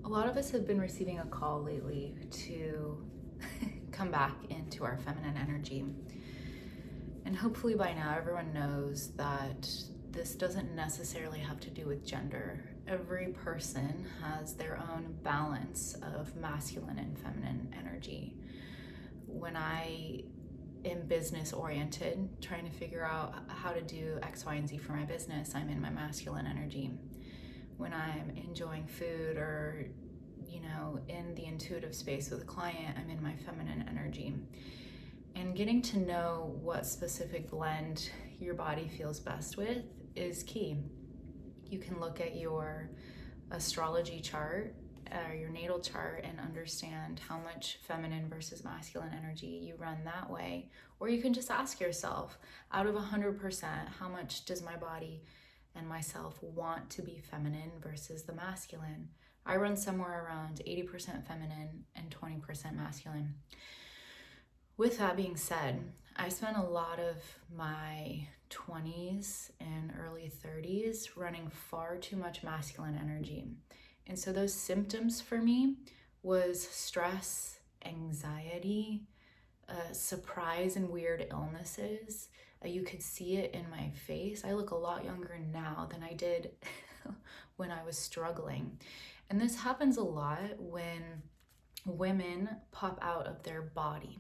A lot of us have been receiving a call lately to come back into our feminine energy. And hopefully by now everyone knows that this doesn't necessarily have to do with gender. Every person has their own balance of masculine and feminine energy. When I am business oriented, trying to figure out how to do X, Y, and Z for my business, I'm in my masculine energy. When I'm enjoying food or in the intuitive space with a client, I'm in my feminine energy. And getting to know what specific blend your body feels best with is key. You can look at your astrology chart or your natal chart and understand how much feminine versus masculine energy you run that way. Or you can just ask yourself, out of 100%, how much does my body and myself want to be feminine versus the masculine? I run somewhere around 80% feminine and 20% masculine. With that being said, I spent a lot of my 20s and early 30s running far too much masculine energy. And so those symptoms for me was stress, anxiety, surprise and weird illnesses. You could see it in my face. I look a lot younger now than I did when I was struggling. And this happens a lot when women pop out of their body.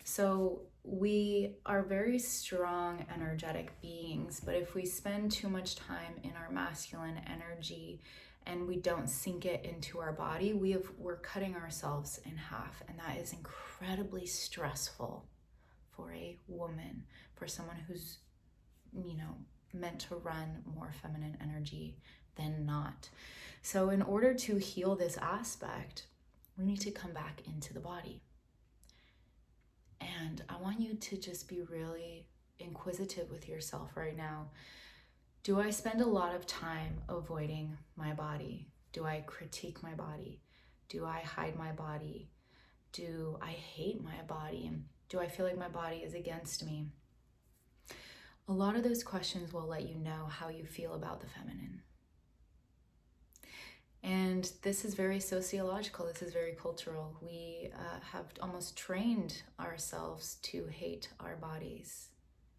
So we are very strong, energetic beings, but if we spend too much time in our masculine energy and we don't sink it into our body, we're cutting ourselves in half, and that is incredibly stressful for a woman, for someone who's, meant to run more feminine energy than not. So in order to heal this aspect, we need to come back into the body. And I want you to just be really inquisitive with yourself right now. Do I spend a lot of time avoiding my body? Do I critique my body? Do I hide my body? Do I hate my body? Do I feel like my body is against me? A lot of those questions will let you know how you feel about the feminine. And this is very sociological, this is very cultural. We have almost trained ourselves to hate our bodies,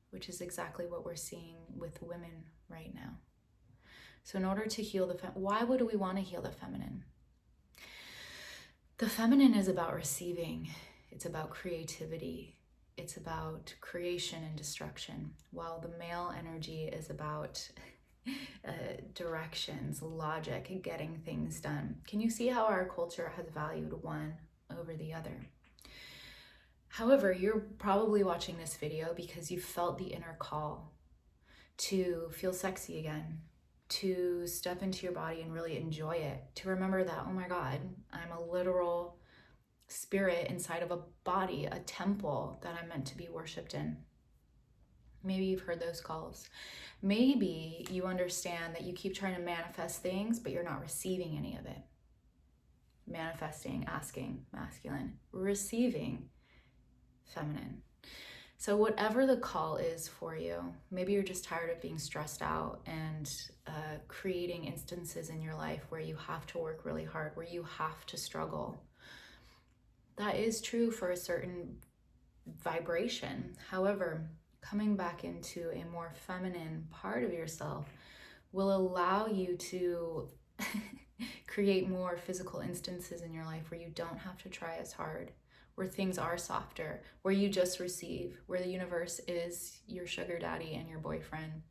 which is exactly what we're seeing with women right now. So in order to heal why would we want to heal the feminine? The feminine is about receiving, it's about creativity, it's about creation and destruction, while the male energy is about directions, logic, getting things done. Can you see how our culture has valued one over the other? However, you're probably watching this video because you felt the inner call to feel sexy again, to step into your body and really enjoy it, to remember that, oh my God, I'm a literal spirit inside of a body, a temple that I'm meant to be worshipped in. Maybe you've heard those calls. Maybe you understand that you keep trying to manifest things, but you're not receiving any of it. Manifesting, asking, masculine. Receiving, feminine. So whatever the call is for you, maybe you're just tired of being stressed out and creating instances in your life where you have to work really hard, where you have to struggle. That is true for a certain vibration. However, coming back into a more feminine part of yourself will allow you to create more physical instances in your life where you don't have to try as hard, where things are softer, where you just receive, where the universe is your sugar daddy and your boyfriend.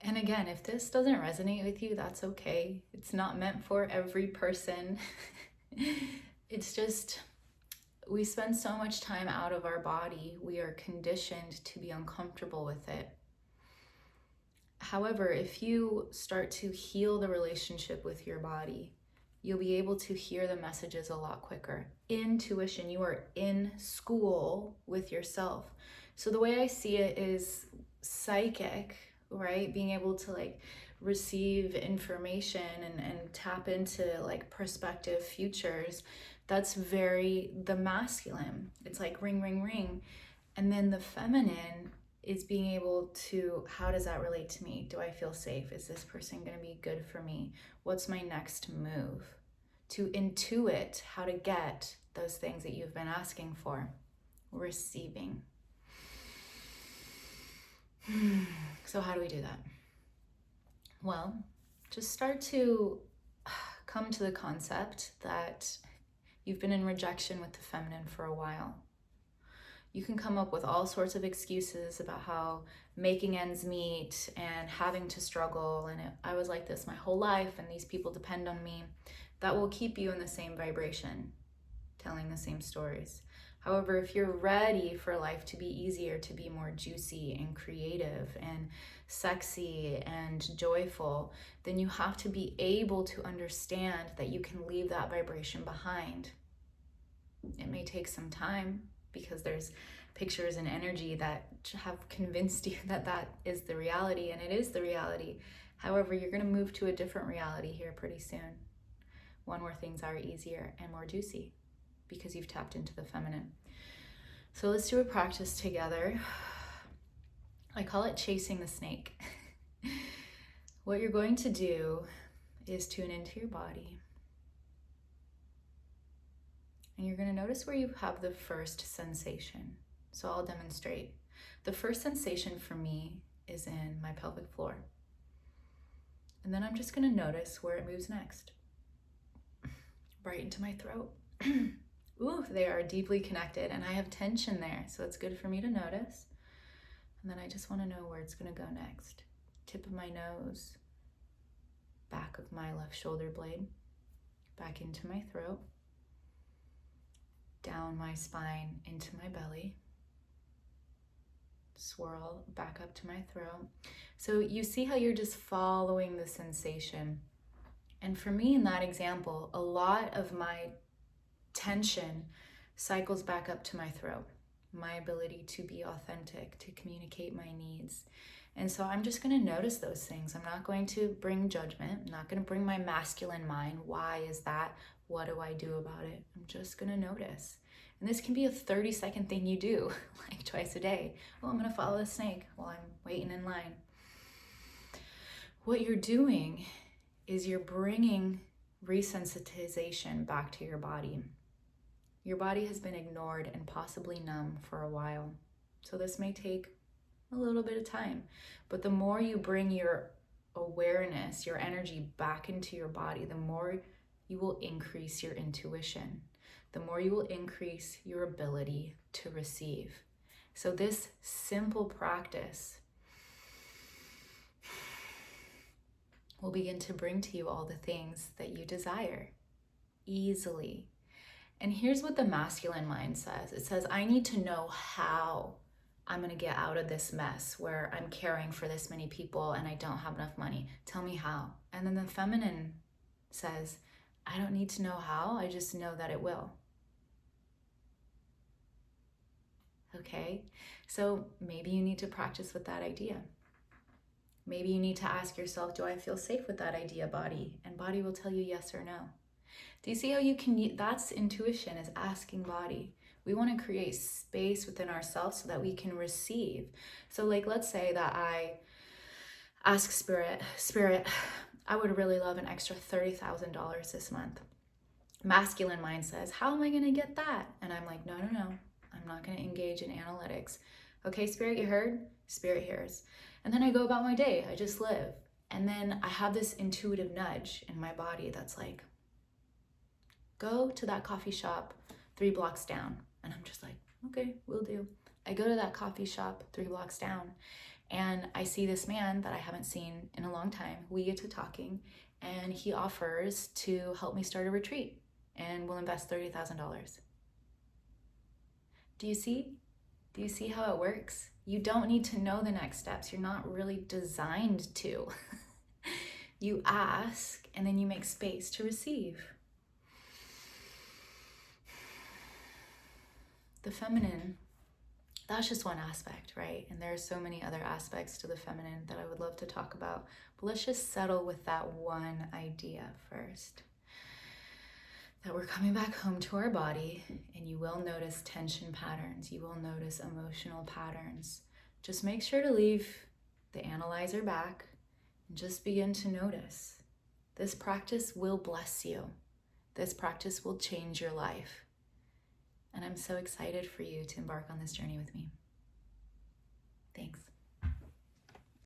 And again, if this doesn't resonate with you, that's okay. It's not meant for every person. It's just, we spend so much time out of our body, we are conditioned to be uncomfortable with it. However, if you start to heal the relationship with your body, you'll be able to hear the messages a lot quicker. Intuition, you are in school with yourself. So the way I see it is psychic, right? Being able to receive information and tap into prospective futures. That's very the masculine. It's like ring, ring, ring. And then the feminine is being able to, how does that relate to me? Do I feel safe? Is this person going to be good for me? What's my next move? To intuit how to get those things that you've been asking for. Receiving. So how do we do that? Well, just start to come to the concept that you've been in rejection with the feminine for a while. You can come up with all sorts of excuses about how making ends meet and having to struggle, and I was like this my whole life and these people depend on me. That will keep you in the same vibration, telling the same stories. However, if you're ready for life to be easier, to be more juicy and creative and sexy and joyful, then you have to be able to understand that you can leave that vibration behind. It may take some time because there's pictures and energy that have convinced you that that is the reality, and it is the reality. However, you're going to move to a different reality here pretty soon. One where things are easier and more juicy, because you've tapped into the feminine. So let's do a practice together. I call it chasing the snake. What you're going to do is tune into your body. And you're going to notice where you have the first sensation. So I'll demonstrate. The first sensation for me is in my pelvic floor. And then I'm just going to notice where it moves next. Right into my throat. Ooh, they are deeply connected and I have tension there, so it's good for me to notice. And then I just want to know where it's going to go next. Tip of my nose, back of my left shoulder blade, back into my throat, down my spine into my belly, swirl back up to my throat. So you see how you're just following the sensation. And for me in that example, a lot of my tension cycles back up to my throat, my ability to be authentic, to communicate my needs. And so I'm just going to notice those things. I'm not going to bring judgment. I'm not going to bring my masculine mind. Why is that? What do I do about it? I'm just going to notice. And this can be a 30-second thing you do, like twice a day. Oh, I'm going to follow the snake while I'm waiting in line. What you're doing is you're bringing resensitization back to your body. Your body has been ignored and possibly numb for a while. So this may take a little bit of time. But the more you bring your awareness, your energy back into your body, the more you will increase your intuition. The more you will increase your ability to receive. So this simple practice will begin to bring to you all the things that you desire easily. And here's what the masculine mind says. It says, I need to know how I'm going to get out of this mess where I'm caring for this many people and I don't have enough money. Tell me how. And then the feminine says, I don't need to know how. I just know that it will. Okay? So maybe you need to practice with that idea. Maybe you need to ask yourself, do I feel safe with that idea, body? And body will tell you yes or no. Do you see how you can, that's intuition, is asking body. We want to create space within ourselves so that we can receive. So like, let's say that I ask Spirit, I would really love an extra $30,000 this month. Masculine mind says, how am I going to get that? And I'm like, no. I'm not going to engage in analytics. Okay, Spirit, you heard? Spirit hears. And then I go about my day. I just live. And then I have this intuitive nudge in my body that's like, go to that coffee shop 3 blocks down. And I'm just like, okay, will do. I go to that coffee shop 3 blocks down and I see this man that I haven't seen in a long time. We get to talking and he offers to help me start a retreat and will invest $30,000. Do you see? Do you see how it works? You don't need to know the next steps. You're not really designed to. You ask and then you make space to receive. The feminine, that's just one aspect, right? And there are so many other aspects to the feminine that I would love to talk about. But let's just settle with that one idea first. That we're coming back home to our body and you will notice tension patterns. You will notice emotional patterns. just make sure to leave the analyzer back and just begin to notice. This practice will bless you. This practice will change your life. And I'm so excited for you to embark on this journey with me. Thanks.